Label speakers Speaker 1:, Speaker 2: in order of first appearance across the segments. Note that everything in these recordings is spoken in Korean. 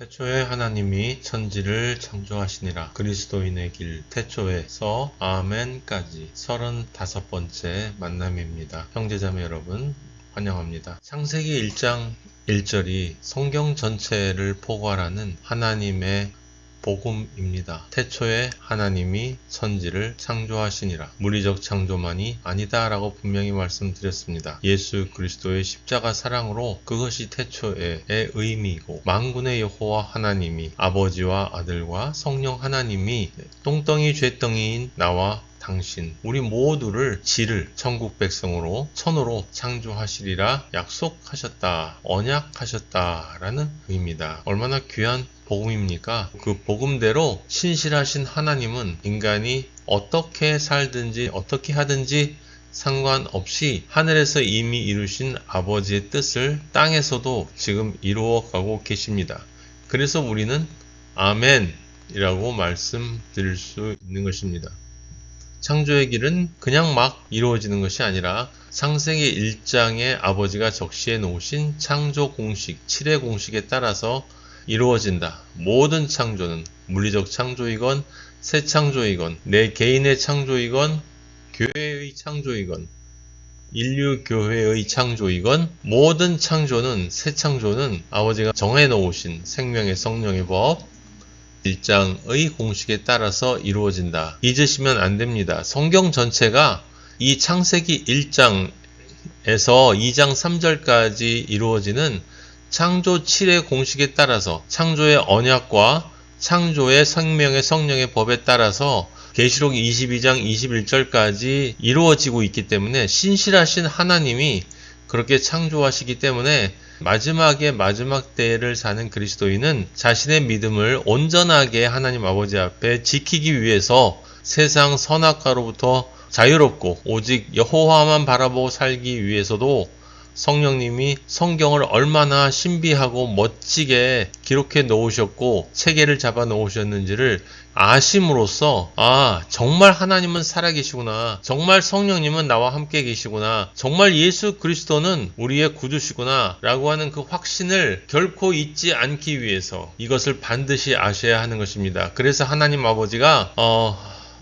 Speaker 1: 태초에 하나님이 천지를 창조하시니라. 그리스도인의 길 태초에서 아멘까지 35번째 만남입니다. 형제자매 여러분 환영합니다. 창세기 1장 1절이 성경 전체를 포괄하는 하나님의 복음입니다. 태초에 하나님이 천지를 창조하시니라. 물리적 창조만이 아니다 라고 분명히 말씀드렸습니다. 예수 그리스도의 십자가 사랑으로 그것이 태초의 의미이고, 만군의 여호와 하나님이 아버지와 아들과 성령 하나님이 똥덩이 쥐덩이인 나와 당신 우리 모두를 지를 천국 백성으로 천으로 창조하시리라 약속하셨다, 언약하셨다라는 의미입니다. 얼마나 귀한 복음입니까? 그 복음대로 신실하신 하나님은 인간이 어떻게 살든지 어떻게 하든지 상관없이 하늘에서 이미 이루신 아버지의 뜻을 땅에서도 지금 이루어가고 계십니다. 그래서 우리는 아멘이라고 말씀드릴 수 있는 것입니다. 창조의 길은 그냥 막 이루어지는 것이 아니라 창세기 1장에 아버지가 적시해 놓으신 창조 공식, 7의 공식에 따라서 이루어진다. 모든 창조는 물리적 창조이건 새 창조이건 내 개인의 창조이건 교회의 창조이건 인류 교회의 창조이건 모든 창조는 새 창조는 아버지가 정해 놓으신 생명의 성령의 법 1장의 공식에 따라서 이루어진다. 잊으시면 안 됩니다. 성경 전체가 이 창세기 1장에서 2장 3절까지 이루어지는 창조 7의 공식에 따라서 창조의 언약과 창조의 생명의 성령의 법에 따라서 계시록 22장 21절까지 이루어지고 있기 때문에 신실하신 하나님이 그렇게 창조하시기 때문에 마지막에 마지막 때를 사는 그리스도인은 자신의 믿음을 온전하게 하나님 아버지 앞에 지키기 위해서 세상 선악과로부터 자유롭고 오직 여호와만 바라보고 살기 위해서도 성령님이 성경을 얼마나 신비하고 멋지게 기록해 놓으셨고 체계를 잡아 놓으셨는지를 아심으로써 정말 하나님은 살아계시구나, 정말 성령님은 나와 함께 계시구나, 정말 예수 그리스도는 우리의 구주시구나 라고 하는 그 확신을 결코 잊지 않기 위해서 이것을 반드시 아셔야 하는 것입니다. 그래서 하나님 아버지가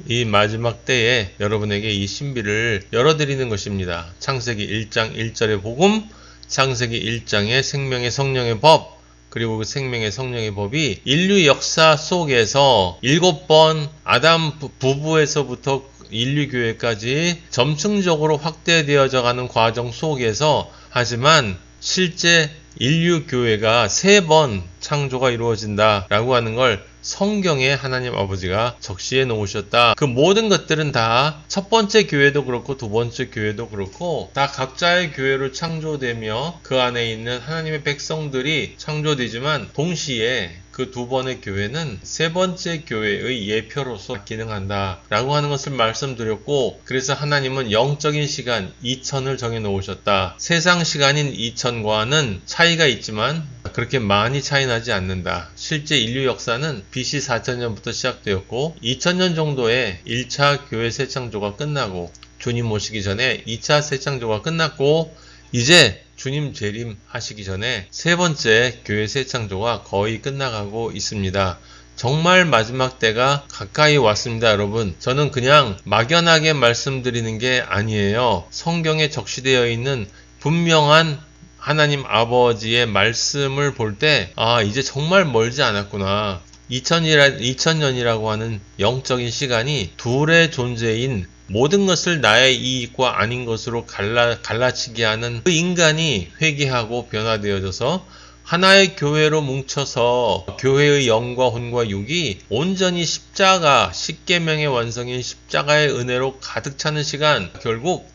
Speaker 1: 이 마지막 때에 여러분에게 이 신비를 열어드리는 것입니다. 창세기 1장 1절의 복음, 창세기 1장의 생명의 성령의 법, 그리고 그 생명의 성령의 법이 인류 역사 속에서 7번 아담 부부에서부터 인류 교회까지 점층적으로 확대되어져 가는 과정 속에서 하지만 실제 인류 교회가 3번 창조가 이루어진다라고 하는 걸 성경에 하나님 아버지가 적시해 놓으셨다. 그 모든 것들은 다 첫 번째 교회도 그렇고 두 번째 교회도 그렇고 다 각자의 교회로 창조되며 그 안에 있는 하나님의 백성들이 창조되지만 동시에 그 두 번의 교회는 세 번째 교회의 예표로서 기능한다 라고 하는 것을 말씀드렸고, 그래서 하나님은 영적인 시간 2000을 정해 놓으셨다. 세상 시간인 2000과는 차이가 있지만 그렇게 많이 차이 나지 않는다. 실제 인류 역사는 BC 4000년부터 시작되었고 2000년 정도에 1차 교회 새창조가 끝나고 주님 모시기 전에 2차 새창조가 끝났고 이제 주님 재림하시기 전에 세 번째 교회 새창조가 거의 끝나가고 있습니다. 정말 마지막 때가 가까이 왔습니다, 여러분. 저는 그냥 막연하게 말씀드리는 게 아니에요. 성경에 적시되어 있는 분명한 하나님 아버지의 말씀을 볼 때 이제 정말 멀지 않았구나. 2000년이라고 하는 영적인 시간이 둘의 존재인 모든 것을 나의 이익과 아닌 것으로 갈라치게 하는 그 인간이 회개하고 변화되어져서 하나의 교회로 뭉쳐서 교회의 영과 혼과 육이 온전히 십자가, 십계명의 완성인 십자가의 은혜로 가득 차는 시간, 결국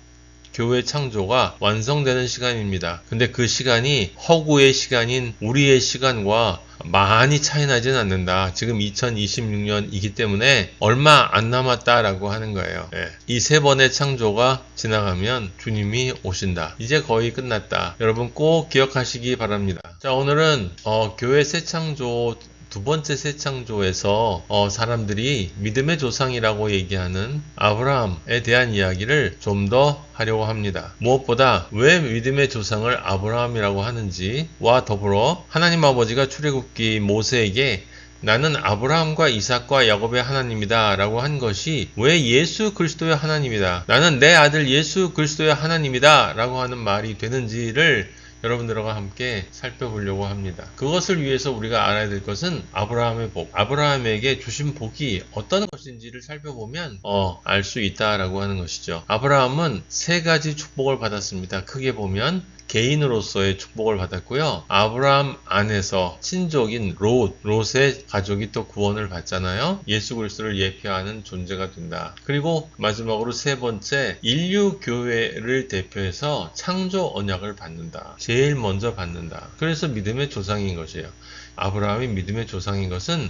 Speaker 1: 교회 창조가 완성되는 시간입니다. 근데 그 시간이 허구의 시간인 우리의 시간과 많이 차이 나진 않는다. 지금 2026년이기 때문에 얼마 안 남았다라고 하는 거예요. 이 세 번의 창조가 지나가면 주님이 오신다. 이제 거의 끝났다. 여러분 꼭 기억하시기 바랍니다. 자, 오늘은 교회 새 창조 두 번째 새 창조에서 사람들이 믿음의 조상이라고 얘기하는 아브라함에 대한 이야기를 좀 더 하려고 합니다. 무엇보다 왜 믿음의 조상을 아브라함이라고 하는지와 더불어 하나님 아버지가 출애굽기 모세에게 나는 아브라함과 이삭과 야곱의 하나님이다 라고 한 것이 왜 예수 그리스도의 하나님이다, 나는 내 아들 예수 그리스도의 하나님이다 라고 하는 말이 되는지를 여러분들과 함께 살펴보려고 합니다. 그것을 위해서 우리가 알아야 될 것은 아브라함의 복, 아브라함에게 주신 복이 어떤 것인지를 살펴보면 알 수 있다라고 하는 것이죠. 아브라함은 세 가지 축복을 받았습니다. 크게 보면 개인으로서의 축복을 받았고요. 아브라함 안에서 친족인 롯의 가족이 또 구원을 받잖아요. 예수 그리스도를 예표하는 존재가 된다. 그리고 마지막으로 세 번째, 인류 교회를 대표해서 창조 언약을 받는다. 제일 먼저 받는다. 그래서 믿음의 조상인 것이에요. 아브라함이 믿음의 조상인 것은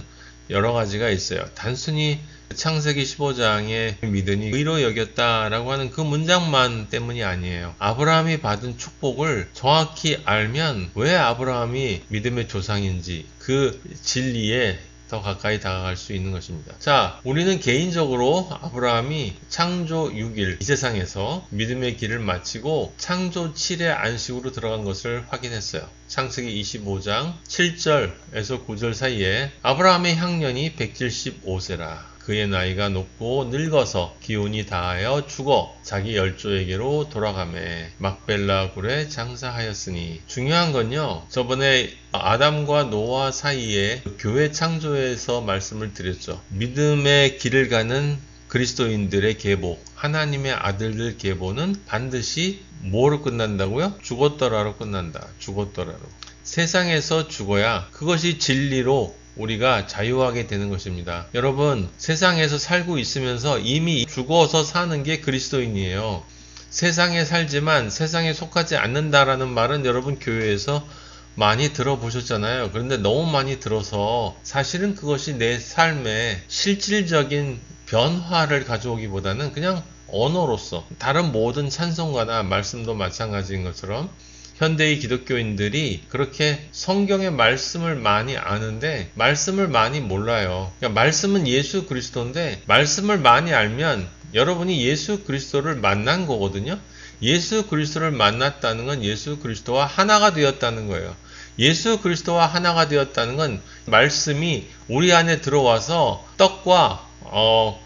Speaker 1: 여러 가지가 있어요. 단순히 창세기 15장에 믿으니 의로 여겼다라고 하는 그 문장만 때문이 아니에요. 아브라함이 받은 축복을 정확히 알면 왜 아브라함이 믿음의 조상인지 그 진리에 더 가까이 다가갈 수 있는 것입니다. 자, 우리는 개인적으로 아브라함이 창조 6일 이 세상에서 믿음의 길을 마치고 창조 7의 안식으로 들어간 것을 확인했어요. 창세기 25장 7절에서 9절 사이에 아브라함의 향년이 175세라. 그의 나이가 높고 늙어서 기운이 다하여 죽어 자기 열조에게로 돌아가매 막벨라 굴에 장사하였으니. 중요한 건요, 저번에 아담과 노아 사이에 교회 창조에서 말씀을 드렸죠. 믿음의 길을 가는 그리스도인들의 계보, 하나님의 아들들 계보는 반드시 뭐로 끝난다고요? 죽었더라로 끝난다. 죽었더라로. 세상에서 죽어야 그것이 진리로 우리가 자유하게 되는 것입니다. 여러분, 세상에서 살고 있으면서 이미 죽어서 사는 게 그리스도인이에요. 세상에 살지만 세상에 속하지 않는다라는 말은 여러분 교회에서 많이 들어보셨잖아요. 그런데 너무 많이 들어서 사실은 그것이 내 삶에 실질적인 변화를 가져오기보다는 그냥 언어로서, 다른 모든 찬송가나 말씀도 마찬가지인 것처럼 현대의 기독교인들이 그렇게 성경의 말씀을 많이 아는데 말씀을 많이 몰라요. 그러니까 말씀은 예수 그리스도인데 말씀을 많이 알면 여러분이 예수 그리스도를 만난 거거든요. 예수 그리스도를 만났다는 건 예수 그리스도와 하나가 되었다는 거예요. 예수 그리스도와 하나가 되었다는 건 말씀이 우리 안에 들어와서 떡과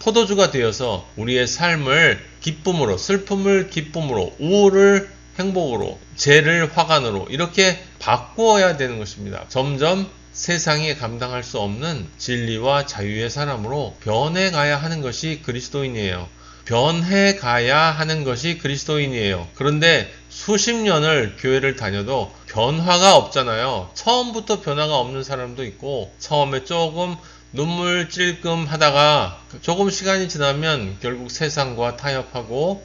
Speaker 1: 포도주가 되어서 우리의 삶을 기쁨으로, 슬픔을 기쁨으로, 우울을 행복으로, 죄를 화관으로 이렇게 바꾸어야 되는 것입니다. 점점 세상이 감당할 수 없는 진리와 자유의 사람으로 변해가야 하는 것이 그리스도인이에요. 변해가야 하는 것이 그리스도인이에요. 그런데 수십 년을 교회를 다녀도 변화가 없잖아요. 처음부터 변화가 없는 사람도 있고, 처음에 조금 눈물 찔끔 하다가 조금 시간이 지나면 결국 세상과 타협하고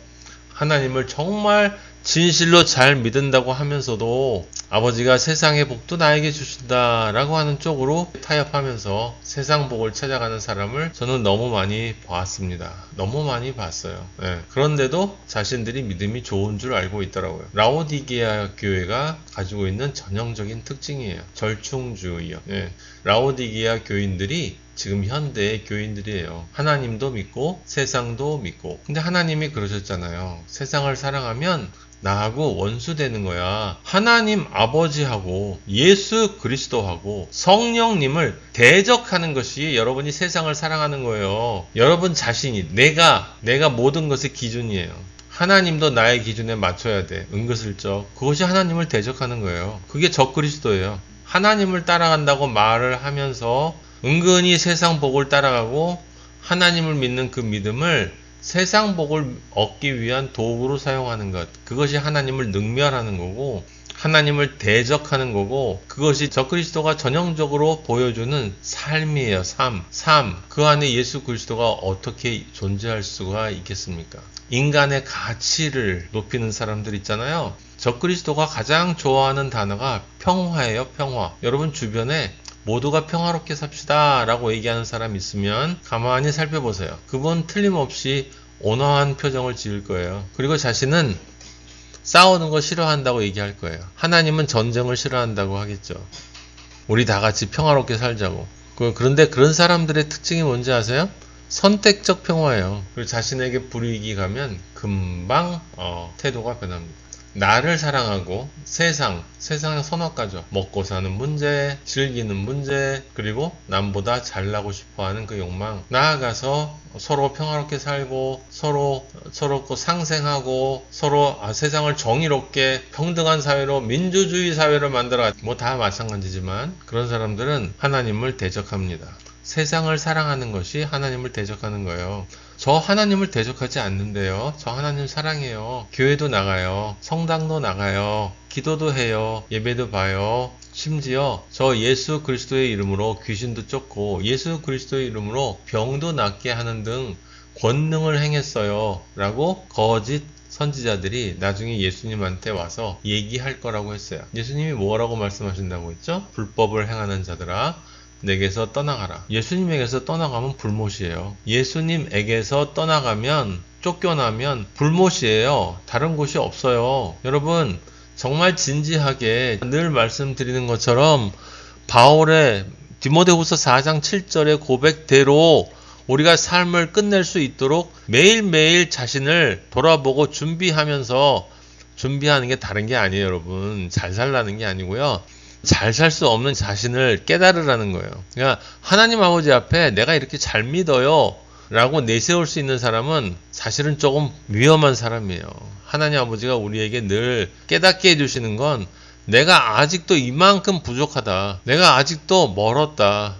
Speaker 1: 하나님을 정말 진실로 잘 믿는다고 하면서도 아버지가 세상의 복도 나에게 주신다라고 하는 쪽으로 타협하면서 세상 복을 찾아가는 사람을 저는 너무 많이 봤습니다. 너무 많이 봤어요. 그런데도 자신들이 믿음이 좋은 줄 알고 있더라고요. 라오디게아 교회가 가지고 있는 전형적인 특징이에요. 절충주의요. 라오디게아 교인들이 지금 현대의 교인들이에요. 하나님도 믿고 세상도 믿고. 근데 하나님이 그러셨잖아요. 세상을 사랑하면 나하고 원수 되는 거야. 하나님 아버지하고 예수 그리스도하고 성령님을 대적하는 것이 여러분이 세상을 사랑하는 거예요. 여러분 자신이, 내가 모든 것의 기준이에요. 하나님도 나의 기준에 맞춰야 돼. 은근슬쩍. 그것이 하나님을 대적하는 거예요. 그게 적그리스도예요. 하나님을 따라간다고 말을 하면서 은근히 세상 복을 따라가고 하나님을 믿는 그 믿음을 세상 복을 얻기 위한 도구로 사용하는 것, 그것이 하나님을 능멸하는 거고 하나님을 대적하는 거고, 그것이 적그리스도가 전형적으로 보여주는 삶이에요. 삶. 그 안에 예수 그리스도가 어떻게 존재할 수가 있겠습니까? 인간의 가치를 높이는 사람들 있잖아요. 적그리스도가 가장 좋아하는 단어가 평화예요. 평화. 여러분 주변에 모두가 평화롭게 삽시다 라고 얘기하는 사람 있으면 가만히 살펴보세요. 그분 틀림없이 온화한 표정을 지을 거예요. 그리고 자신은 싸우는 거 싫어한다고 얘기할 거예요. 하나님은 전쟁을 싫어한다고 하겠죠. 우리 다 같이 평화롭게 살자고. 그런데 그런 사람들의 특징이 뭔지 아세요? 선택적 평화예요. 그리고 자신에게 불이익이 가면 금방 태도가 변합니다. 나를 사랑하고 세상의 선악과죠. 먹고 사는 문제, 즐기는 문제, 그리고 남보다 잘나고 싶어하는 그 욕망. 나아가서 서로 평화롭게 살고 서로 상생하고 서로 세상을 정의롭게 평등한 사회로 민주주의 사회를 만들어 뭐 다 마찬가지지만 그런 사람들은 하나님을 대적합니다. 세상을 사랑하는 것이 하나님을 대적하는 거예요. 저 하나님을 대적하지 않는데요. 저 하나님 사랑해요. 교회도 나가요. 성당도 나가요. 기도도 해요. 예배도 봐요. 심지어 저 예수 그리스도의 이름으로 귀신도 쫓고 예수 그리스도의 이름으로 병도 낫게 하는 등 권능을 행했어요. 라고 거짓 선지자들이 나중에 예수님한테 와서 얘기할 거라고 했어요. 예수님이 뭐라고 말씀하신다고 했죠? 불법을 행하는 자들아 내게서 떠나가라. 예수님에게서 떠나가면 불못이에요. 예수님에게서 떠나가면 쫓겨나면 불못이에요. 다른 곳이 없어요. 여러분 정말 진지하게 늘 말씀드리는 것처럼 바울의 디모데후서 4장 7절의 고백대로 우리가 삶을 끝낼 수 있도록 매일매일 자신을 돌아보고 준비하면서 준비하는 게 다른 게 아니에요, 여러분. 잘 살라는 게 아니고요. 잘 살 수 없는 자신을 깨달으라는 거예요. 그러니까 하나님 아버지 앞에 내가 이렇게 잘 믿어요 라고 내세울 수 있는 사람은 사실은 조금 위험한 사람이에요. 하나님 아버지가 우리에게 늘 깨닫게 해주시는 건 내가 아직도 이만큼 부족하다. 내가 아직도 멀었다.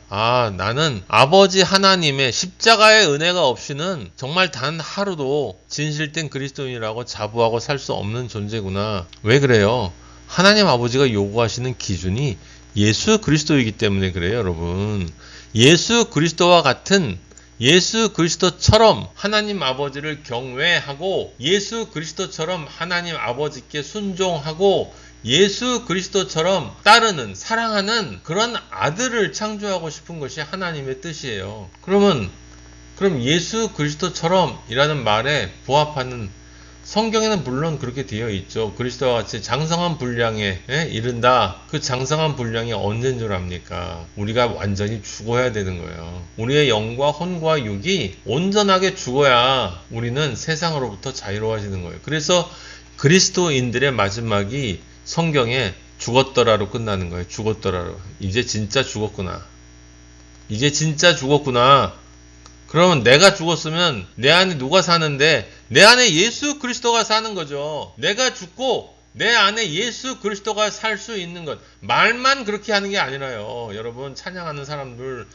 Speaker 1: 나는 아버지 하나님의 십자가의 은혜가 없이는 정말 단 하루도 진실된 그리스도인이라고 자부하고 살 수 없는 존재구나. 왜 그래요? 하나님 아버지가 요구하시는 기준이 예수 그리스도이기 때문에 그래요, 여러분. 예수 그리스도와 같은 예수 그리스도처럼 하나님 아버지를 경외하고 예수 그리스도처럼 하나님 아버지께 순종하고 예수 그리스도처럼 따르는, 사랑하는 그런 아들을 창조하고 싶은 것이 하나님의 뜻이에요. 그럼 예수 그리스도처럼 이라는 말에 부합하는 성경에는 물론 그렇게 되어 있죠. 그리스도와 같이 장성한 분량에 이른다. 그 장성한 분량이 언제인 줄 압니까? 우리가 완전히 죽어야 되는 거예요. 우리의 영과 혼과 육이 온전하게 죽어야 우리는 세상으로부터 자유로워지는 거예요. 그래서 그리스도인들의 마지막이 성경에 죽었더라로 끝나는 거예요. 죽었더라로. 이제 진짜 죽었구나. 이제 진짜 죽었구나. 그러면 내가 죽었으면 내 안에 누가 사는데 내 안에 예수 그리스도가 사는 거죠. 내가 죽고 내 안에 예수 그리스도가 살 수 있는 것. 말만 그렇게 하는 게 아니라요. 여러분 찬양하는 사람들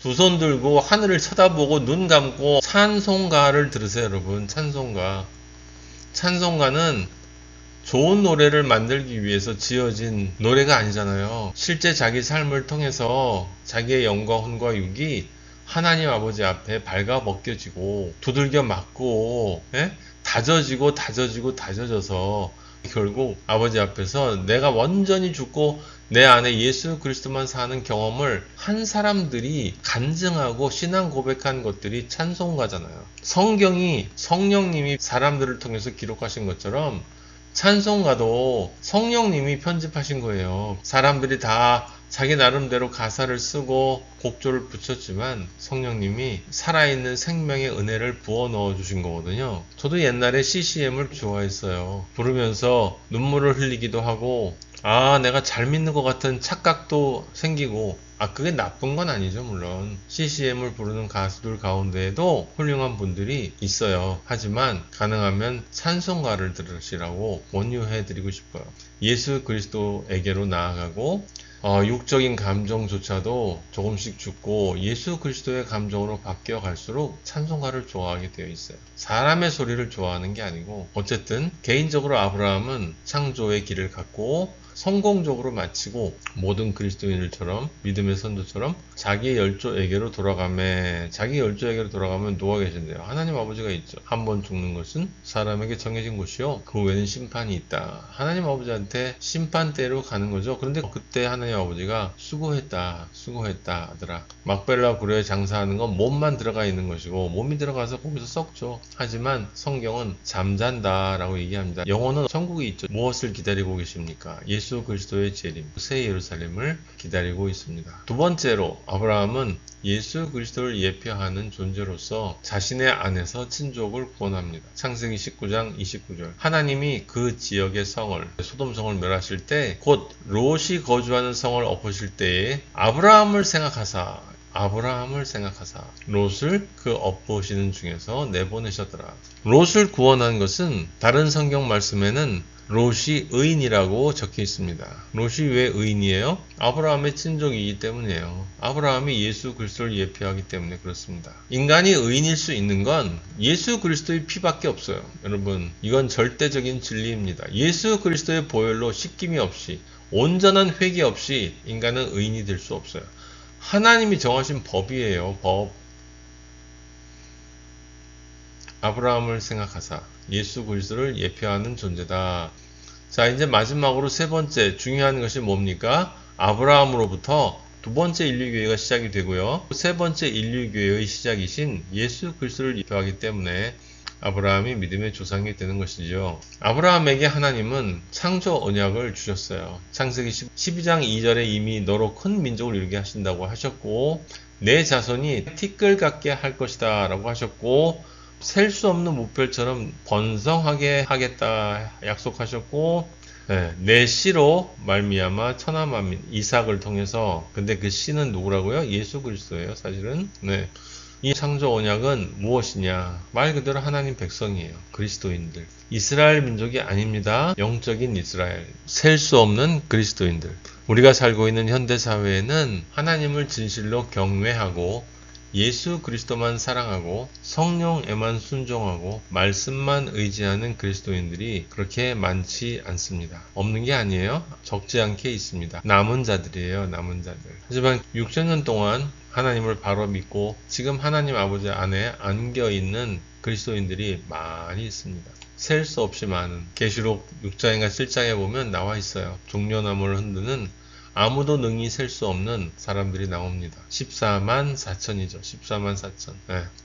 Speaker 1: 두 손 들고 하늘을 쳐다보고 눈 감고 찬송가를 들으세요. 여러분 찬송가. 찬송가는 좋은 노래를 만들기 위해서 지어진 노래가 아니잖아요. 실제 자기 삶을 통해서 자기의 영과 혼과 육이 하나님 아버지 앞에 발가벗겨지고 두들겨 맞고 다져져서 결국 아버지 앞에서 내가 완전히 죽고 내 안에 예수 그리스도만 사는 경험을 한 사람들이 간증하고 신앙 고백한 것들이 찬송가잖아요. 성령님이 사람들을 통해서 기록하신 것처럼 찬송가도 성령님이 편집하신 거예요. 사람들이 다 자기 나름대로 가사를 쓰고 곡조를 붙였지만 성령님이 살아있는 생명의 은혜를 부어 넣어 주신 거거든요. 저도 옛날에 CCM을 좋아했어요. 부르면서 눈물을 흘리기도 하고 내가 잘 믿는 것 같은 착각도 생기고 그게 나쁜 건 아니죠. 물론 CCM을 부르는 가수들 가운데에도 훌륭한 분들이 있어요. 하지만 가능하면 찬송가를 들으시라고 권유해 드리고 싶어요. 예수 그리스도에게로 나아가고 육적인 감정조차도 조금씩 죽고 예수 그리스도의 감정으로 바뀌어 갈수록 찬송가를 좋아하게 되어 있어요. 사람의 소리를 좋아하는 게 아니고 어쨌든 개인적으로 아브라함은 창조의 길을 갖고 성공적으로 마치고 모든 그리스도인들처럼 믿음의 선조처럼 자기 열조에게로 돌아가면 누가 계신대요? 하나님 아버지가 있죠. 한 번 죽는 것은 사람에게 정해진 것이요 그 후에는 심판이 있다. 하나님 아버지한테 심판대로 가는 거죠. 그런데 그때 하나님 아버지가 수고했다 아들아. 막벨라 굴에 장사하는 건 몸만 들어가 있는 것이고 몸이 들어가서 거기서 썩죠. 하지만 성경은 잠잔다 라고 얘기합니다. 영혼은 천국에 있죠. 무엇을 기다리고 계십니까? 예수 예수 그리스도의 재림, 새 예루살렘을 기다리고 있습니다. 두 번째로 아브라함은 예수 그리스도를 예표하는 존재로서 자신의 안에서 친족을 구원합니다. 창세기 19장 29절. 하나님이 그 지역의 성을, 소돔성을 멸하실 때, 곧 롯이 거주하는 성을 엎으실 때에 아브라함을 생각하사 롯을 그 엎으시는 중에서 내보내셨더라. 롯을 구원한 것은 다른 성경 말씀에는 롯이 의인이라고 적혀 있습니다. 롯이 왜 의인이에요? 아브라함의 친족이기 때문이에요. 아브라함이 예수 그리스도를 예표하기 때문에 그렇습니다. 인간이 의인일 수 있는 건 예수 그리스도의 피밖에 없어요. 여러분, 이건 절대적인 진리입니다. 예수 그리스도의 보혈로 씻김이 없이, 온전한 회개 없이 인간은 의인이 될 수 없어요. 하나님이 정하신 법이에요. 법. 아브라함을 생각하사 예수 그리스도를 예표하는 존재다. 자, 이제 마지막으로 세 번째 중요한 것이 뭡니까? 아브라함으로부터 두 번째 인류교회가 시작이 되고요. 세 번째 인류교회의 시작이신 예수 그리스도를 예표하기 때문에 아브라함이 믿음의 조상이 되는 것이죠. 아브라함에게 하나님은 창조 언약을 주셨어요. 창세기 12장 2절에 이미 너로 큰 민족을 이루게 하신다고 하셨고, 내 자손이 티끌 같게 할 것이다 라고 하셨고, 셀 수 없는 무별처럼 번성하게 하겠다 약속하셨고, 내 씨로 말미암아 천하만민 이삭을 통해서, 근데 그 씨는 누구라고요? 예수 그리스도예요, 사실은. 이 창조 언약은 무엇이냐? 말 그대로 하나님 백성이에요. 그리스도인들. 이스라엘 민족이 아닙니다. 영적인 이스라엘. 셀 수 없는 그리스도인들. 우리가 살고 있는 현대 사회에는 하나님을 진실로 경외하고 예수 그리스도만 사랑하고 성령에만 순종하고 말씀만 의지하는 그리스도인들이 그렇게 많지 않습니다. 없는 게 아니에요. 적지 않게 있습니다. 남은 자들이에요. 남은 자들. 하지만 6천년 동안 하나님을 바로 믿고 지금 하나님 아버지 안에 안겨있는 그리스도인들이 많이 있습니다. 셀 수 없이 많은. 계시록 6장인가 7장에 보면 나와 있어요. 종려나무를 흔드는 아무도 능히 셀 수 없는 사람들이 나옵니다. 14만 4천이죠. 14만 4천.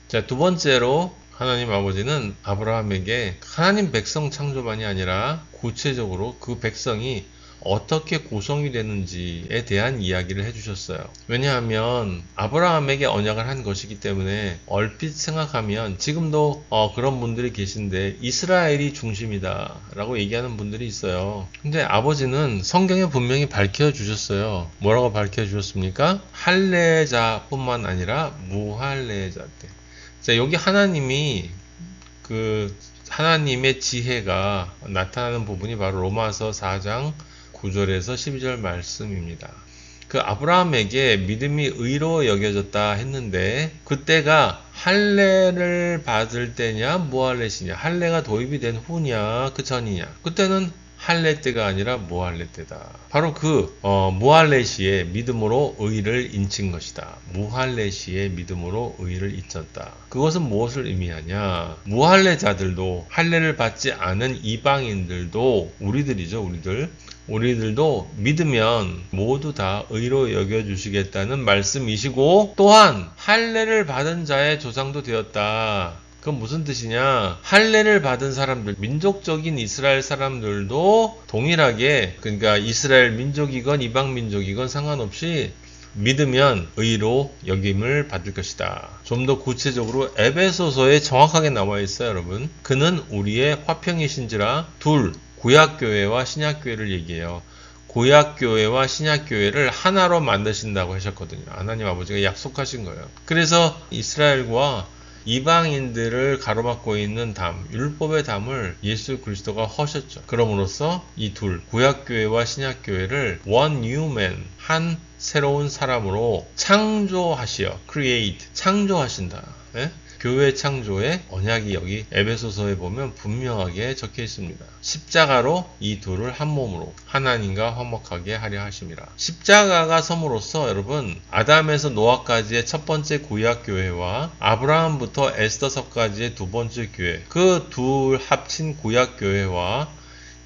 Speaker 1: 자, 두 번째로 하나님 아버지는 아브라함에게 하나님 백성 창조만이 아니라 구체적으로 그 백성이 어떻게 구성이 되는지에 대한 이야기를 해주셨어요. 왜냐하면 아브라함에게 언약을 한 것이기 때문에 얼핏 생각하면 지금도 그런 분들이 계신데 이스라엘이 중심이다 라고 얘기하는 분들이 있어요. 근데 아버지는 성경에 분명히 밝혀주셨어요. 뭐라고 밝혀주셨습니까? 할례자 뿐만 아니라 무할례자 때. 자, 여기 하나님이 하나님의 지혜가 나타나는 부분이 바로 로마서 4장 9절에서 12절 말씀입니다. 그 아브라함에게 믿음이 의로 여겨졌다 했는데 그때가 할례를 받을 때냐 무할례시냐, 할례가 도입이 된 후냐 그 전이냐, 그때는 할례 때가 아니라 무할례 때다. 바로 무할례 시에 믿음으로 의를 인친 것이다. 무할례 시에 믿음으로 의를 인쳤다. 그것은 무엇을 의미하냐? 무할례자들도, 할례를 받지 않은 이방인들도, 우리들도 믿으면 모두 다 의로 여겨주시겠다는 말씀이시고, 또한 할례를 받은 자의 조상도 되었다. 그건 무슨 뜻이냐? 할례를 받은 사람들, 민족적인 이스라엘 사람들도 동일하게, 그러니까 이스라엘 민족이건 이방 민족이건 상관없이 믿으면 의로 여김을 받을 것이다. 좀 더 구체적으로 에베소서에 정확하게 나와 있어요, 여러분. 그는 우리의 화평이신지라. 구약교회와 신약교회를 얘기해요. 구약교회와 신약교회를 하나로 만드신다고 하셨거든요. 하나님 아버지가 약속하신 거예요. 그래서 이스라엘과 이방인들을 가로막고 있는 담, 율법의 담을 예수 그리스도가 허셨죠. 그럼으로써 이 구약교회와 신약교회를 one new man, 한 새로운 사람으로 창조하시어, create, 창조하신다. 교회 창조의 언약이 여기 에베소서에 보면 분명하게 적혀 있습니다. 십자가로 이 둘을 한 몸으로 하나님과 화목하게 하려 하심이라. 십자가가 섬으로써 여러분, 아담에서 노아까지의 첫 번째 구약교회와 아브라함부터 에스더서까지의 두 번째 교회, 그 둘 합친 구약교회와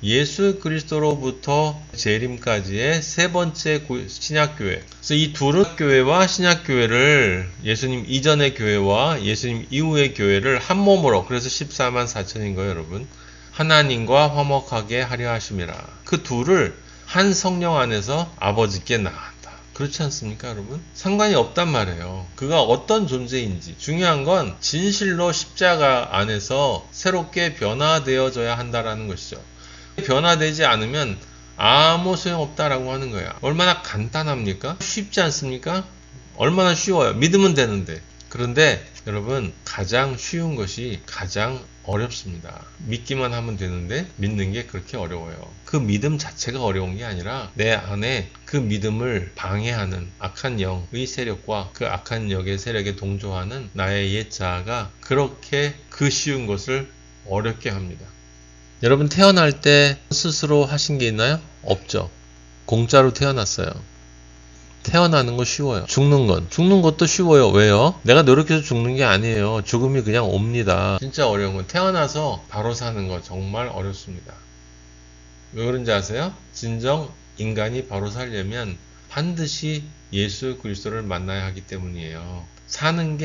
Speaker 1: 예수 그리스도로부터 재림까지의 세 번째 신약교회. 그래서 이 교회와 신약교회를 예수님 이전의 교회와 예수님 이후의 교회를 한 몸으로, 그래서 14만 4천인 거예요, 여러분. 하나님과 화목하게 하려 하심이라. 그 둘을 한 성령 안에서 아버지께 나간다. 그렇지 않습니까, 여러분? 상관이 없단 말이에요. 그가 어떤 존재인지. 중요한 건 진실로 십자가 안에서 새롭게 변화되어져야 한다라는 것이죠. 변화되지 않으면 아무 소용없다라고 하는 거야. 얼마나 간단합니까? 쉽지 않습니까? 얼마나 쉬워요. 믿으면 되는데. 그런데 여러분, 가장 쉬운 것이 가장 어렵습니다. 믿기만 하면 되는데 믿는 게 그렇게 어려워요. 그 믿음 자체가 어려운 게 아니라 내 안에 그 믿음을 방해하는 악한 영의 세력과 그 악한 영의 세력에 동조하는 나의 옛 자아가 그렇게 그 쉬운 것을 어렵게 합니다. 여러분, 태어날 때 스스로 하신 게 있나요? 없죠. 공짜로 태어났어요. 태어나는 거 쉬워요. 죽는 것도 쉬워요. 왜요? 내가 노력해서 죽는 게 아니에요. 죽음이 그냥 옵니다. 진짜 어려운 건 태어나서 바로 사는 거 정말 어렵습니다. 왜 그런지 아세요? 진정 인간이 바로 살려면 반드시 예수 그리스도를 만나야 하기 때문이에요. 사는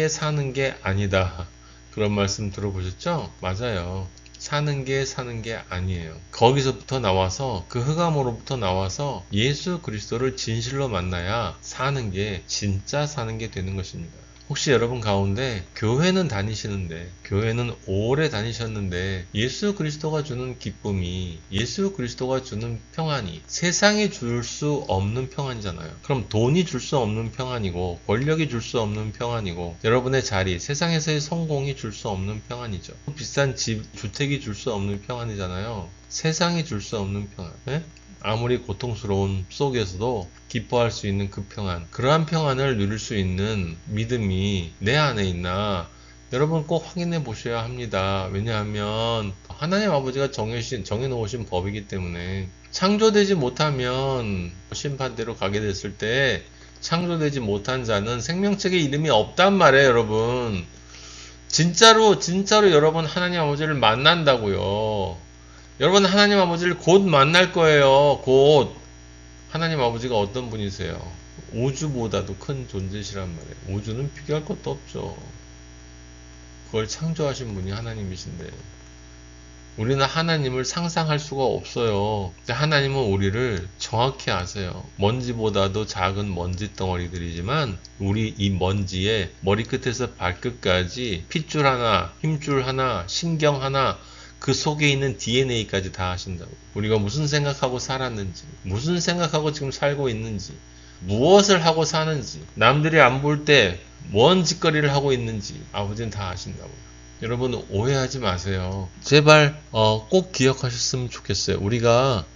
Speaker 1: 게 아니다. 그런 말씀 들어보셨죠? 맞아요. 사는 게 아니에요. 거기서부터 나와서, 그 흑암으로부터 나와서 예수 그리스도를 진실로 만나야 사는 게, 진짜 사는 게 되는 것입니다. 혹시 여러분 가운데 교회는 다니시는데, 교회는 오래 다니셨는데 예수 그리스도가 주는 기쁨이, 예수 그리스도가 주는 평안이 세상이 줄 수 없는 평안이잖아요. 그럼 돈이 줄 수 없는 평안이고, 권력이 줄 수 없는 평안이고, 여러분의 자리, 세상에서의 성공이 줄 수 없는 평안이죠. 비싼 집, 주택이 줄 수 없는 평안이잖아요. 세상이 줄 수 없는 평안. 네? 아무리 고통스러운 속에서도 기뻐할 수 있는 그 평안, 그러한 평안을 누릴 수 있는 믿음이 내 안에 있나, 여러분 꼭 확인해 보셔야 합니다. 왜냐하면 하나님 아버지가 정해놓으신 법이기 때문에, 창조되지 못하면 심판대로 가게 됐을 때 창조되지 못한 자는 생명책에 이름이 없단 말이에요. 여러분, 진짜로 여러분 하나님 아버지를 만난다고요. 여러분 하나님 아버지를 곧 만날 거예요. 곧. 하나님 아버지가 어떤 분이세요? 우주보다도 큰 존재시란 말이에요. 우주는 비교할 것도 없죠. 그걸 창조하신 분이 하나님이신데, 우리는 하나님을 상상할 수가 없어요. 하나님은 우리를 정확히 아세요. 먼지보다도 작은 먼지 덩어리들이지만 우리 이 먼지에 머리끝에서 발끝까지 핏줄 하나, 힘줄 하나, 신경 하나, 그 속에 있는 DNA까지 다 아신다고. 우리가 무슨 생각하고 살았는지, 무슨 생각하고 지금 살고 있는지, 무엇을 하고 사는지, 남들이 안 볼 때 뭔 짓거리를 하고 있는지 아버지는 다 아신다고. 여러분 오해하지 마세요. 제발 꼭 기억하셨으면 좋겠어요. 우리가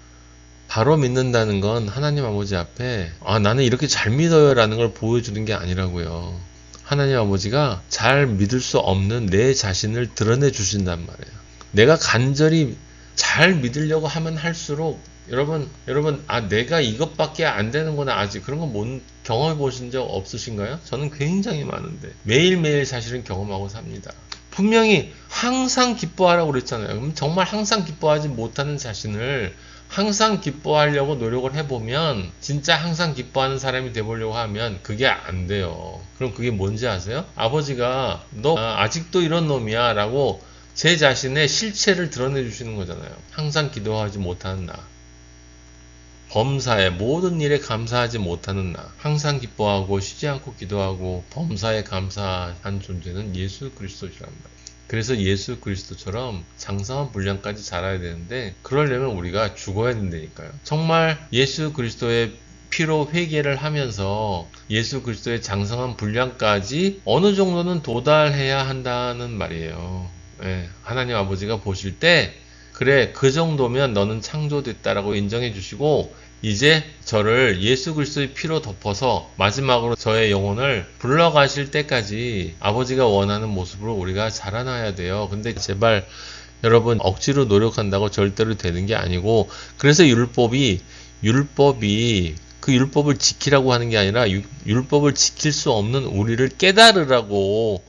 Speaker 1: 바로 믿는다는 건 하나님 아버지 앞에 나는 이렇게 잘 믿어요 라는 걸 보여주는 게 아니라고요. 하나님 아버지가 잘 믿을 수 없는 내 자신을 드러내 주신단 말이에요. 내가 간절히 잘 믿으려고 하면 할수록 여러분 내가 이것밖에 안 되는구나. 아직 그런 거 경험해 보신 적 없으신가요? 저는 굉장히 많은데 매일매일 사실은 경험하고 삽니다. 분명히 항상 기뻐하라고 그랬잖아요. 그럼 정말 항상 기뻐하지 못하는 자신을 항상 기뻐하려고 노력을 해보면, 진짜 항상 기뻐하는 사람이 돼보려고 하면 그게 안 돼요. 그럼 그게 뭔지 아세요? 아버지가 너 아직도 이런 놈이야 라고 제 자신의 실체를 드러내 주시는 거잖아요. 항상 기도하지 못하는 나, 범사에 모든 일에 감사하지 못하는 나, 항상 기뻐하고 쉬지 않고 기도하고 범사에 감사한 존재는 예수 그리스도시란 말이에요. 그래서 예수 그리스도처럼 장성한 분량까지 자라야 되는데, 그러려면 우리가 죽어야 된다니까요. 정말 예수 그리스도의 피로 회개를 하면서 예수 그리스도의 장성한 분량까지 어느 정도는 도달해야 한다는 말이에요. 네, 하나님 아버지가 보실 때 그래, 그 정도면 너는 창조됐다라고 인정해 주시고, 이제 저를 예수 그리스도의 피로 덮어서 마지막으로 저의 영혼을 불러가실 때까지 아버지가 원하는 모습으로 우리가 자라나야 돼요. 근데 제발 여러분, 억지로 노력한다고 절대로 되는 게 아니고, 그래서 율법이 그 율법을 지키라고 하는 게 아니라 율법을 지킬 수 없는 우리를 깨달고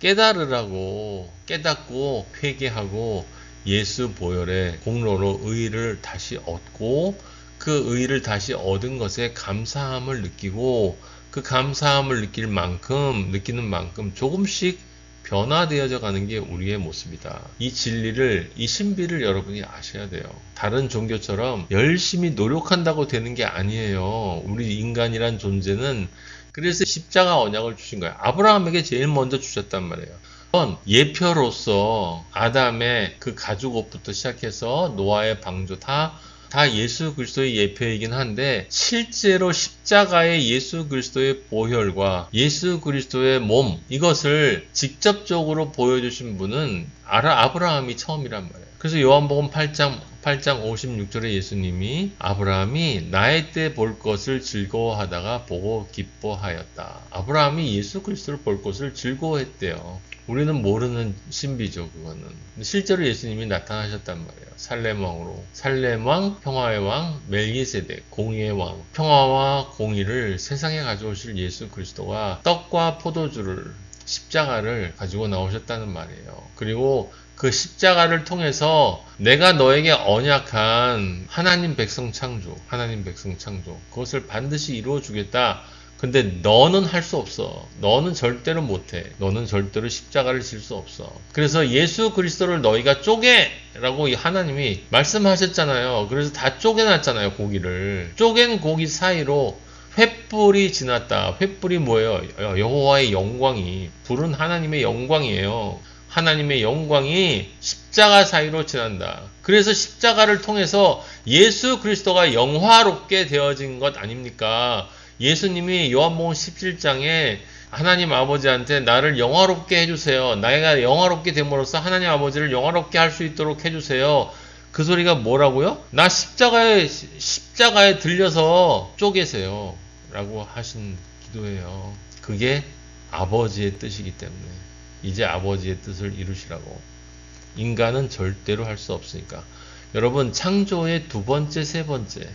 Speaker 1: 깨닫고 회개하고 예수 보혈의 공로로 의를 다시 얻고, 그 의를 다시 얻은 것에 감사함을 느끼고, 그 감사함을 느끼는 만큼 조금씩 변화되어져 가는 게 우리의 모습이다. 이 진리를, 이 신비를 여러분이 아셔야 돼요. 다른 종교처럼 열심히 노력한다고 되는 게 아니에요. 우리 인간이란 존재는 그래서 십자가 언약을 주신 거예요. 아브라함에게 제일 먼저 주셨단 말이에요. 예표로서 아담의 그 가죽 옷부터 시작해서 노아의 방주 다 예수 그리스도의 예표이긴 한데 실제로 십자가의 예수 그리스도의 보혈과 예수 그리스도의 몸 이것을 직접적으로 보여주신 분은 아브라함이 처음이란 말이에요. 그래서 요한복음 8장 56절에 예수님이 아브라함이 나의 때 볼 것을 즐거워하다가 보고 기뻐하였다. 아브라함이 예수 그리스도를 볼 것을 즐거워했대요. 우리는 모르는 신비죠, 그거는. 실제로 예수님이 나타나셨단 말이에요. 살렘왕으로. 살렘왕, 평화의 왕, 멜기세덱, 공의의 왕. 평화와 공의를 세상에 가져오실 예수 그리스도가 떡과 포도주를, 십자가를 가지고 나오셨다는 말이에요. 그리고 그 십자가를 통해서 내가 너에게 언약한 하나님 백성 창조, 그것을 반드시 이루어 주겠다. 근데 너는 할 수 없어. 너는 절대로 못해. 너는 절대로 십자가를 질 수 없어. 그래서 예수 그리스도를 너희가 쪼개라고 하나님이 말씀하셨잖아요. 그래서 다 쪼개놨잖아요, 고기를. 쪼갠 고기 사이로 횃불이 지났다. 횃불이 뭐예요? 여호와의 영광이. 불은 하나님의 영광이에요. 하나님의 영광이 십자가 사이로 지난다. 그래서 십자가를 통해서 예수 그리스도가 영화롭게 되어진 것 아닙니까? 예수님이 요한복음 17장에 하나님 아버지한테 나를 영화롭게 해주세요. 내가 영화롭게 됨으로써 하나님 아버지를 영화롭게 할 수 있도록 해주세요. 그 소리가 뭐라고요? 나 십자가에 들려서 쪼개세요. 라고 하신 기도예요. 그게 아버지의 뜻이기 때문에 이제 아버지의 뜻을 이루시라고. 인간은 절대로 할 수 없으니까. 여러분, 창조의 두 번째, 세 번째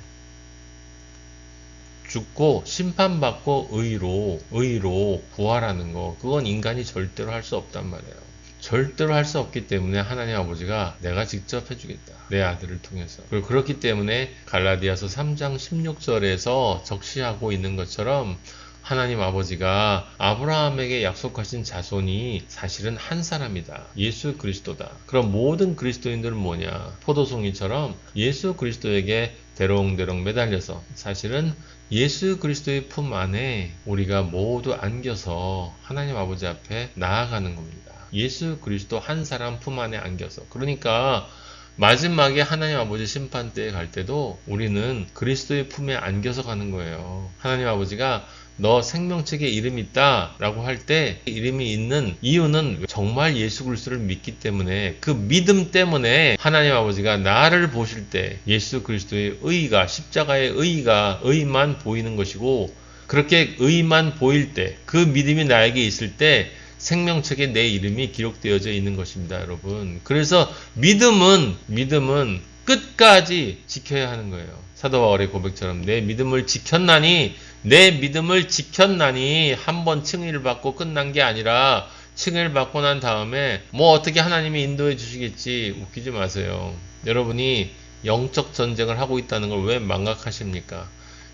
Speaker 1: 죽고 심판받고 의로 부활하는 거, 그건 인간이 절대로 할 수 없단 말이에요. 절대로 할 수 없기 때문에 하나님 아버지가 내가 직접 해주겠다. 내 아들을 통해서. 그리고 그렇기 때문에 갈라디아서 3장 16절에서 적시하고 있는 것처럼 하나님 아버지가 아브라함에게 약속하신 자손이 사실은 한 사람이다. 예수 그리스도다. 그럼 모든 그리스도인들은 뭐냐? 포도송이처럼 예수 그리스도에게 대롱대롱 매달려서 사실은 예수 그리스도의 품 안에 우리가 모두 안겨서 하나님 아버지 앞에 나아가는 겁니다. 예수 그리스도 한 사람 품 안에 안겨서. 그러니까 마지막에 하나님 아버지 심판 때에 갈 때도 우리는 그리스도의 품에 안겨서 가는 거예요. 하나님 아버지가 너 생명책에 이름이 있다 라고 할 때 이름이 있는 이유는 정말 예수 그리스도를 믿기 때문에, 그 믿음 때문에 하나님 아버지가 나를 보실 때 예수 그리스도의 의가, 십자가의 의만 보이는 것이고, 그렇게 의만 보일 때, 그 믿음이 나에게 있을 때 생명책에 내 이름이 기록되어져 있는 것입니다, 여러분. 그래서 믿음은 끝까지 지켜야 하는 거예요. 사도 바울의 고백처럼 내 믿음을 지켰나니 한번 칭의를 받고 끝난 게 아니라 칭의를 받고 난 다음에 뭐 어떻게 하나님이 인도해 주시겠지, 웃기지 마세요. 여러분이 영적 전쟁을 하고 있다는 걸 왜 망각하십니까?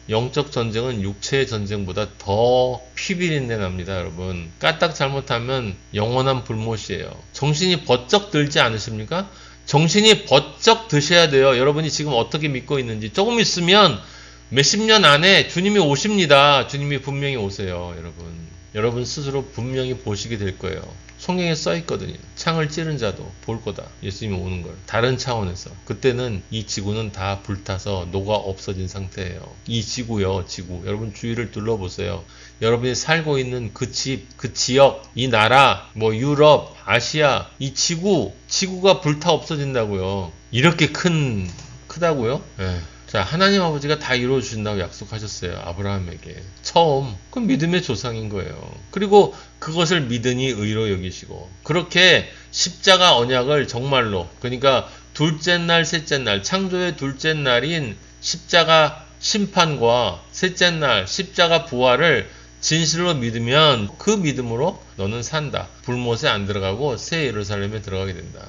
Speaker 1: 영적 전쟁은 육체의 전쟁보다 더 피비린내 납니다, 여러분. 까딱 잘못하면 영원한 불못이에요. 정신이 번쩍 들지 않으십니까? 정신이 번쩍 드셔야 돼요. 여러분이 지금 어떻게 믿고 있는지. 조금 있으면 몇십 년 안에 주님이 오십니다. 주님이 분명히 오세요, 여러분. 여러분 스스로 분명히 보시게 될 거예요. 성경에 써 있거든요. 창을 찌른 자도 볼 거다. 예수님이 오는 걸. 다른 차원에서. 그때는 이 지구는 다 불타서 녹아 없어진 상태예요. 이 지구요, 지구. 여러분 주위를 둘러보세요. 여러분이 살고 있는 그 집, 그 지역, 이 나라, 뭐 유럽, 아시아, 이 지구가 불타 없어진다고요. 이렇게 크다고요? 예. 자, 하나님 아버지가 다 이루어주신다고 약속하셨어요. 아브라함에게. 처음. 그건 믿음의 조상인 거예요. 그리고 그것을 믿으니 의로 여기시고. 그렇게 십자가 언약을 정말로, 그러니까 둘째 날, 셋째 날, 창조의 둘째 날인 십자가 심판과 셋째 날 십자가 부활을 진실로 믿으면 그 믿음으로 너는 산다. 불못에 안 들어가고 새 예루살렘에 들어가게 된다.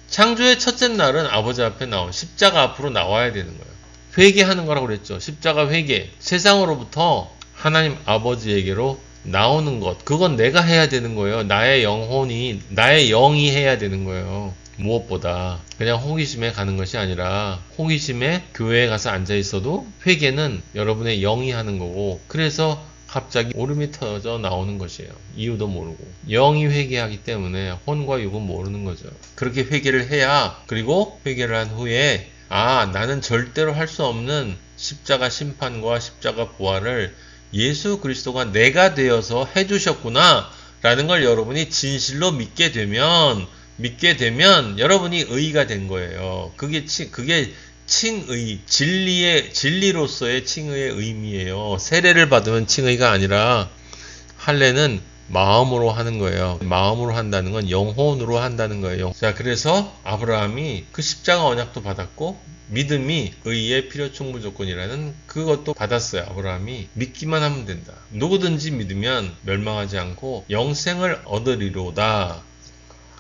Speaker 1: 창조의 첫째 날은 아버지 앞에 십자가 앞으로 나와야 되는 거예요. 회개하는 거라고 그랬죠. 십자가 회개. 세상으로부터 하나님 아버지에게로 나오는 것, 그건 내가 해야 되는 거예요. 나의 영혼이, 나의 영이 해야 되는 거예요. 무엇보다 그냥 호기심에 가는 것이 아니라 호기심에 교회에 가서 앉아 있어도 회개는 여러분의 영이 하는 거고, 그래서 갑자기 울음이 터져 나오는 것이에요. 이유도 모르고. 영이 회개하기 때문에 혼과 육은 모르는 거죠. 그렇게 회개를 해야, 그리고 회개를 한 후에 나는 절대로 할 수 없는 십자가 심판과 십자가 부활을 예수 그리스도가 내가 되어서 해주셨구나 라는 걸 여러분이 진실로 믿게 되면 여러분이 의가 된 거예요. 그게 칭의, 진리로서의 칭의의 의미예요. 세례를 받으면 칭의가 아니라, 할례는 마음으로 하는 거예요. 마음으로 한다는 건 영혼으로 한다는 거예요. 자, 그래서 아브라함이 그 십자가 언약도 받았고, 믿음이 의의 필요 충분 조건이라는 그것도 받았어요. 아브라함이 믿기만 하면 된다. 누구든지 믿으면 멸망하지 않고 영생을 얻으리로다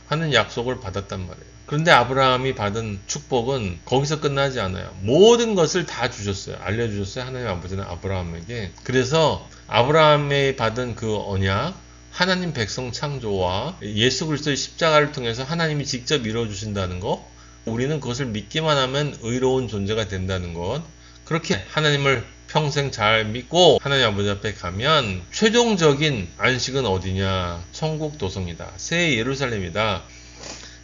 Speaker 1: 하는 약속을 받았단 말이에요. 그런데 아브라함이 받은 축복은 거기서 끝나지 않아요. 모든 것을 다 주셨어요. 알려주셨어요. 하나님 아버지는 아브라함에게. 그래서 아브라함이 받은 그 언약, 하나님 백성 창조와 예수 그리스도의 십자가를 통해서 하나님이 직접 이루어주신다는 것, 우리는 그것을 믿기만 하면 의로운 존재가 된다는 것, 그렇게 하나님을 평생 잘 믿고 하나님 아버지 앞에 가면 최종적인 안식은 어디냐? 천국 도성이다. 새 예루살렘이다.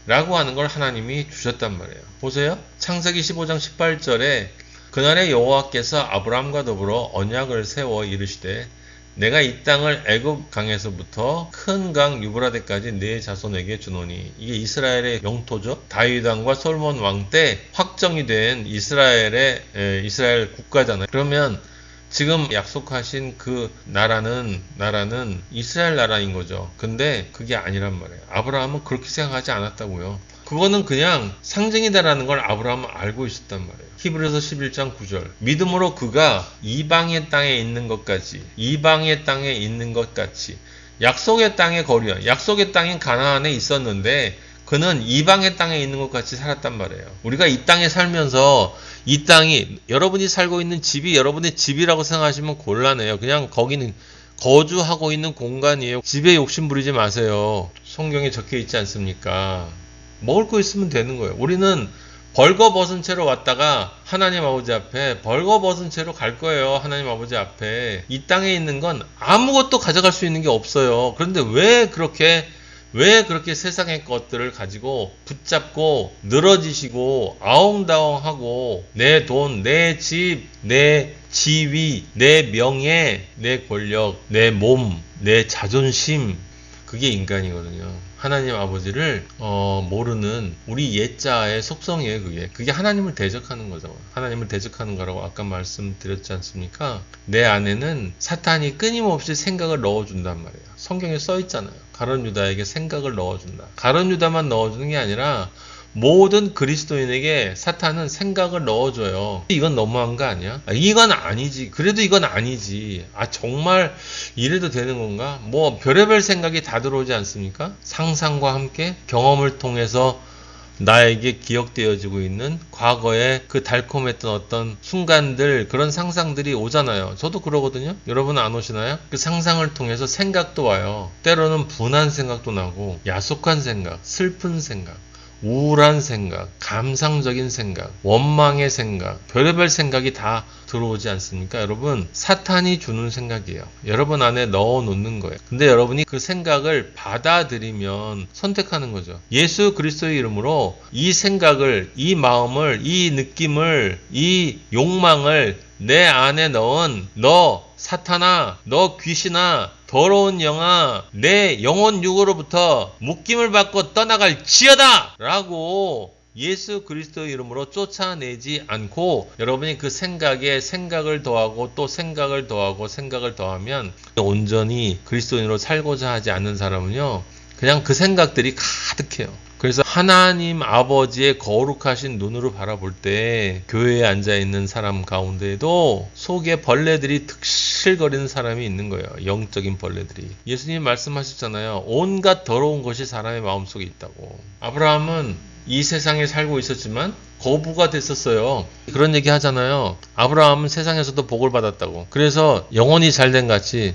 Speaker 1: 라고 하는 걸 하나님이 주셨단 말이에요. 보세요. 창세기 15장 18절에 그날에 여호와께서 아브라함과 더불어 언약을 세워 이르시되 내가 이 땅을 애굽 강에서부터 큰 강 유브라데까지 네 자손에게 주노니, 이게 이스라엘의 영토죠. 다윗 왕과 솔몬 왕 때 확정이 된 이스라엘 국가잖아요. 그러면 지금 약속하신 그 나라는 이스라엘 나라인 거죠. 근데 그게 아니란 말이에요. 아브라함은 그렇게 생각하지 않았다고요. 그거는 그냥 상징이다라는 걸 아브라함은 알고 있었단 말이에요. 히브리서 11장 9절. 믿음으로 그가 이방의 땅에 있는 것 같이 약속의 땅의 거류야. 약속의 땅인 가나안에 있었는데 그는 이방의 땅에 있는 것 같이 살았단 말이에요. 우리가 이 땅에 살면서 이 땅이, 여러분이 살고 있는 집이 여러분의 집이라고 생각하시면 곤란해요. 그냥 거기는 거주하고 있는 공간이에요. 집에 욕심 부리지 마세요. 성경에 적혀 있지 않습니까? 먹을 거 있으면 되는 거예요. 우리는 벌거벗은 채로 왔다가 하나님 아버지 앞에 벌거벗은 채로 갈 거예요. 하나님 아버지 앞에. 이 땅에 있는 건 아무것도 가져갈 수 있는 게 없어요. 그런데 왜 그렇게 세상의 것들을 가지고 붙잡고 늘어지시고 아웅다웅하고 내 돈, 내 집, 내 지위, 내 명예, 내 권력, 내 몸, 내 자존심, 그게 인간이거든요. 하나님 아버지를 모르는 우리 옛자의 속성이에요. 그게 하나님을 대적하는 거죠. 하나님을 대적하는 거라고 아까 말씀드렸지 않습니까? 내 안에는 사탄이 끊임없이 생각을 넣어준단 말이에요. 성경에 써 있잖아요. 가룟 유다에게 생각을 넣어준다. 가룟 유다만 넣어주는 게 아니라 모든 그리스도인에게 사탄은 생각을 넣어줘요. 이건 너무한 거 아니야? 이건 아니지. 그래도 이건 아니지. 정말 이래도 되는 건가? 뭐 별의별 생각이 다 들어오지 않습니까? 상상과 함께 경험을 통해서 나에게 기억되어지고 있는 과거의 그 달콤했던 어떤 순간들, 그런 상상들이 오잖아요. 저도 그러거든요. 여러분은 안 오시나요? 그 상상을 통해서 생각도 와요. 때로는 분한 생각도 나고, 야속한 생각, 슬픈 생각, 우울한 생각, 감상적인 생각, 원망의 생각, 별의별 생각이 다 들어오지 않습니까? 여러분, 사탄이 주는 생각이에요. 여러분 안에 넣어 놓는 거예요. 근데 여러분이 그 생각을 받아들이면 선택하는 거죠. 예수 그리스도의 이름으로 이 생각을, 이 마음을, 이 느낌을, 이 욕망을 내 안에 넣은 너 사탄아, 너 귀신아, 더러운 영아, 내 영혼 육으로부터 묶임을 받고 떠나갈 지어다! 라고 예수 그리스도의 이름으로 쫓아내지 않고, 여러분이 그 생각에 생각을 더하고 또 생각을 더하고 생각을 더하면, 온전히 그리스도인으로 살고자 하지 않는 사람은요, 그냥 그 생각들이 가득해요. 그래서 하나님 아버지의 거룩하신 눈으로 바라볼 때 교회에 앉아있는 사람 가운데에도 속에 벌레들이 득실거리는 사람이 있는 거예요. 영적인 벌레들이. 예수님 말씀하셨잖아요. 온갖 더러운 것이 사람의 마음속에 있다고. 아브라함은 이 세상에 살고 있었지만 거부가 됐었어요. 그런 얘기 하잖아요. 아브라함은 세상에서도 복을 받았다고. 그래서 영혼이 잘된 같이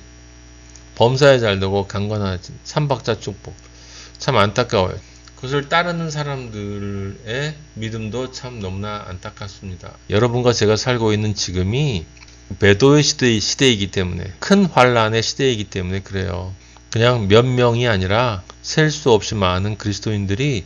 Speaker 1: 범사에 잘되고 강건하지 삼박자 축복. 참 안타까워요. 그것을 따르는 사람들의 믿음도 참 너무나 안타깝습니다. 여러분과 제가 살고 있는 지금이 배도의 시대이기 때문에, 큰 환란의 시대이기 때문에 그래요. 그냥 몇 명이 아니라 셀 수 없이 많은 그리스도인들이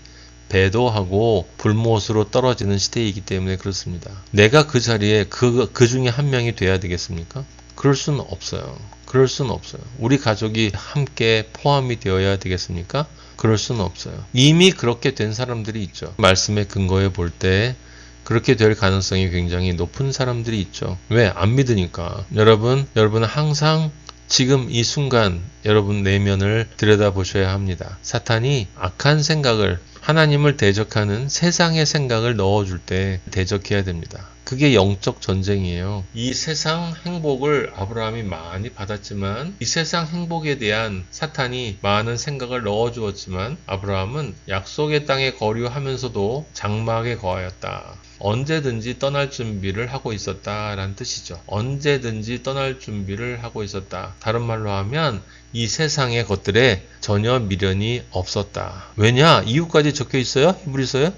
Speaker 1: 배도하고 불못으로 떨어지는 시대이기 때문에 그렇습니다. 내가 그 자리에 그 중에 한 명이 돼야 되겠습니까? 그럴 수는 없어요. 그럴 수는 없어요. 우리 가족이 함께 포함이 되어야 되겠습니까? 그럴 수는 없어요. 이미 그렇게 된 사람들이 있죠. 말씀의 근거에 볼 때 그렇게 될 가능성이 굉장히 높은 사람들이 있죠. 왜? 안 믿으니까. 여러분은 항상 지금 이 순간 여러분 내면을 들여다보셔야 합니다. 사탄이 악한 생각을, 하나님을 대적하는 세상의 생각을 넣어줄 때 대적해야 됩니다. 그게 영적 전쟁이에요. 이 세상 행복을 아브라함이 많이 받았지만, 이 세상 행복에 대한 사탄이 많은 생각을 넣어주었지만, 아브라함은 약속의 땅에 거류하면서도 장막에 거하였다. 언제든지 떠날 준비를 하고 있었다라는 뜻이죠. 언제든지 떠날 준비를 하고 있었다. 다른 말로 하면 이 세상의 것들에 전혀 미련이 없었다. 왜냐? 이유까지 적혀 있어요? 히브리서에?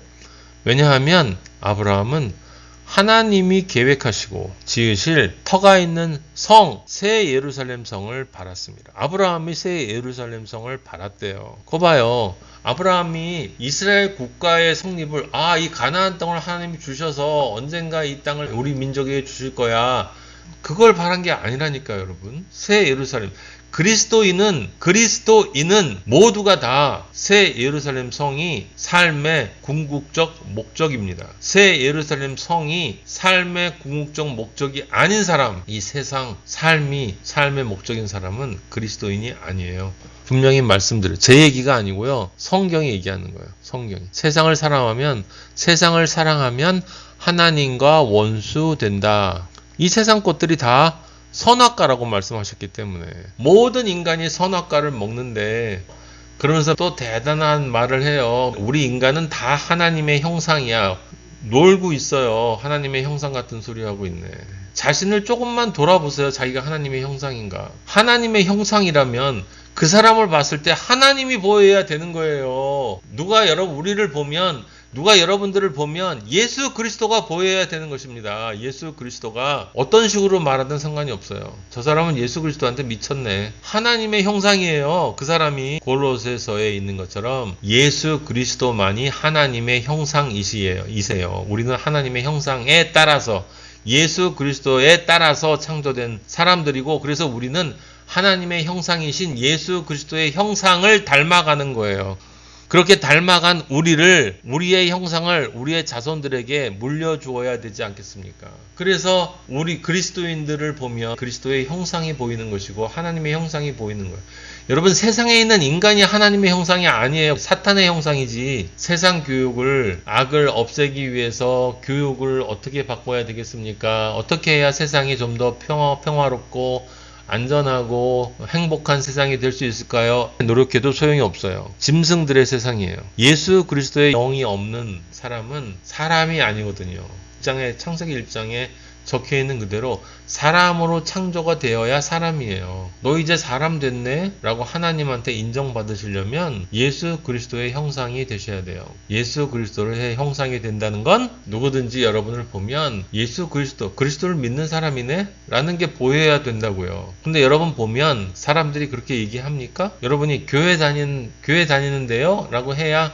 Speaker 1: 왜냐하면 아브라함은 하나님이 계획하시고 지으실 터가 있는 성, 새 예루살렘 성을 바랐습니다. 아브라함이 새 예루살렘 성을 바랐대요. 그거 봐요. 아브라함이 이스라엘 국가의 성립을, 이 가나안 땅을 하나님이 주셔서 언젠가 이 땅을 우리 민족에게 주실 거야. 그걸 바란 게 아니라니까요, 여러분. 새 예루살렘. 그리스도인은 모두가 다 새 예루살렘 성이 삶의 궁극적 목적입니다. 새 예루살렘 성이 삶의 궁극적 목적이 아닌 사람, 이 세상 삶의 목적인 사람은 그리스도인이 아니에요. 분명히 말씀드려요. 제 얘기가 아니고요. 성경이 얘기하는 거예요. 성경이. 세상을 사랑하면 하나님과 원수 된다. 이 세상 것들이 다 선악과라고 말씀하셨기 때문에 모든 인간이 선악과를 먹는데, 그러면서 또 대단한 말을 해요. 우리 인간은 다 하나님의 형상이야. 놀고 있어요. 하나님의 형상 같은 소리 하고 있네. 자신을 조금만 돌아보세요. 자기가 하나님의 형상인가? 하나님의 형상이라면 그 사람을 봤을 때 하나님이 보여야 되는 거예요. 누가 여러분들을 보면 예수 그리스도가 보여야 되는 것입니다. 예수 그리스도가 어떤 식으로 말하든 상관이 없어요. 저 사람은 예수 그리스도한테 미쳤네. 하나님의 형상이에요. 그 사람이. 골로새서에 있는 것처럼 예수 그리스도만이 하나님의 형상이세요. 우리는 하나님의 형상에 따라서, 예수 그리스도에 따라서 창조된 사람들이고, 그래서 우리는 하나님의 형상이신 예수 그리스도의 형상을 닮아가는 거예요. 그렇게 닮아간 우리의 형상을 우리의 자손들에게 물려주어야 되지 않겠습니까? 그래서 우리 그리스도인들을 보면 그리스도의 형상이 보이는 것이고 하나님의 형상이 보이는 거예요. 여러분, 세상에 있는 인간이 하나님의 형상이 아니에요. 사탄의 형상이지. 세상 교육을, 악을 없애기 위해서 교육을 어떻게 바꿔야 되겠습니까? 어떻게 해야 세상이 좀 더 평화롭고 안전하고 행복한 세상이 될 수 있을까요? 노력해도 소용이 없어요. 짐승들의 세상이에요. 예수 그리스도의 영이 없는 사람은 사람이 아니거든요. 창세기 1장에 적혀 있는 그대로 사람으로 창조가 되어야 사람이에요. 너 이제 사람 됐네? 라고 하나님한테 인정받으시려면 예수 그리스도의 형상이 되셔야 돼요. 예수 그리스도의 형상이 된다는 건 누구든지 여러분을 보면 예수 그리스도를 믿는 사람이네? 라는 게 보여야 된다고요. 근데 여러분 보면 사람들이 그렇게 얘기합니까? 여러분이 교회 다니는데요? 라고 해야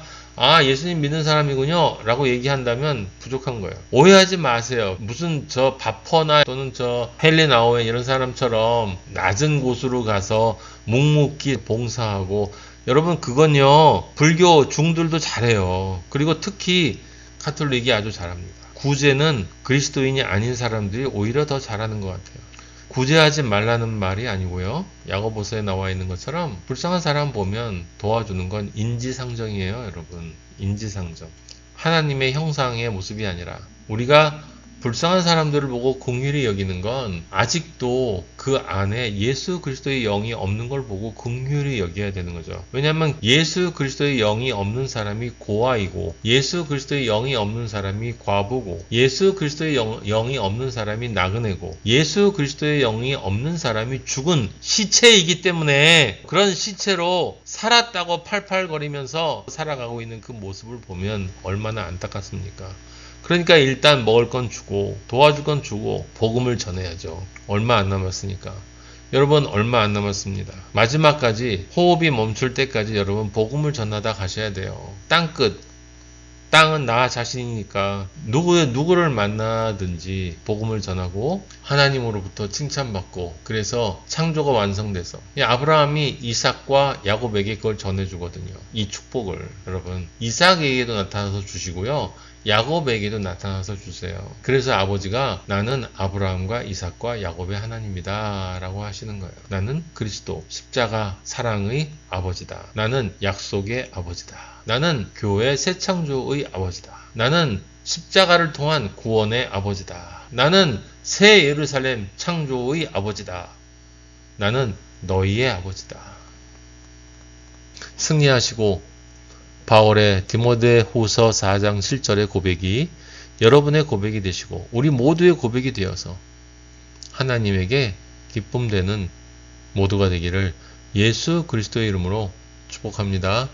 Speaker 1: 예수님 믿는 사람이군요 라고 얘기한다면 부족한 거예요. 오해하지 마세요. 무슨 저 바퍼나 또는 저 헬리나오엔 이런 사람처럼 낮은 곳으로 가서 묵묵히 봉사하고, 여러분 그건요 불교 중들도 잘해요. 그리고 특히 가톨릭이 아주 잘합니다. 구제는 그리스도인이 아닌 사람들이 오히려 더 잘하는 것 같아요. 구제하지 말라는 말이 아니고요. 야고보서에 나와 있는 것처럼 불쌍한 사람 보면 도와주는 건 인지상정이에요, 여러분. 인지상정. 하나님의 형상의 모습이 아니라 우리가 불쌍한 사람들을 보고 긍휼히 여기는 건 아직도 그 안에 예수 그리스도의 영이 없는 걸 보고 긍휼히 여겨야 되는 거죠. 왜냐하면 예수 그리스도의 영이 없는 사람이 고아이고, 예수 그리스도의 영이 없는 사람이 과부고, 예수 그리스도의 영이 없는 사람이 나그네고, 예수 그리스도의 영이 없는 사람이 죽은 시체이기 때문에, 그런 시체로 살았다고 팔팔거리면서 살아가고 있는 그 모습을 보면 얼마나 안타깝습니까? 그러니까 일단 먹을 건 주고 도와줄 건 주고 복음을 전해야죠. 얼마 안 남았으니까. 여러분, 얼마 안 남았습니다. 마지막까지, 호흡이 멈출 때까지 여러분 복음을 전하다 가셔야 돼요. 땅끝, 땅은 나 자신이니까 누구를 만나든지 복음을 전하고 하나님으로부터 칭찬받고, 그래서 창조가 완성돼서 아브라함이 이삭과 야곱에게 그걸 전해주거든요. 이 축복을. 여러분, 이삭에게도 나타나서 주시고요, 야곱에게도 나타나서 주세요. 그래서 아버지가 나는 아브라함과 이삭과 야곱의 하나님이다 라고 하시는 거예요. 나는 그리스도 십자가 사랑의 아버지다. 나는 약속의 아버지다. 나는 교회 새 창조의 아버지다. 나는 십자가를 통한 구원의 아버지다. 나는 새 예루살렘 창조의 아버지다. 나는 너희의 아버지다. 승리하시고 바울의 디모데후서 4장 7절의 고백이 여러분의 고백이 되시고 우리 모두의 고백이 되어서 하나님에게 기쁨되는 모두가 되기를 예수 그리스도의 이름으로 축복합니다.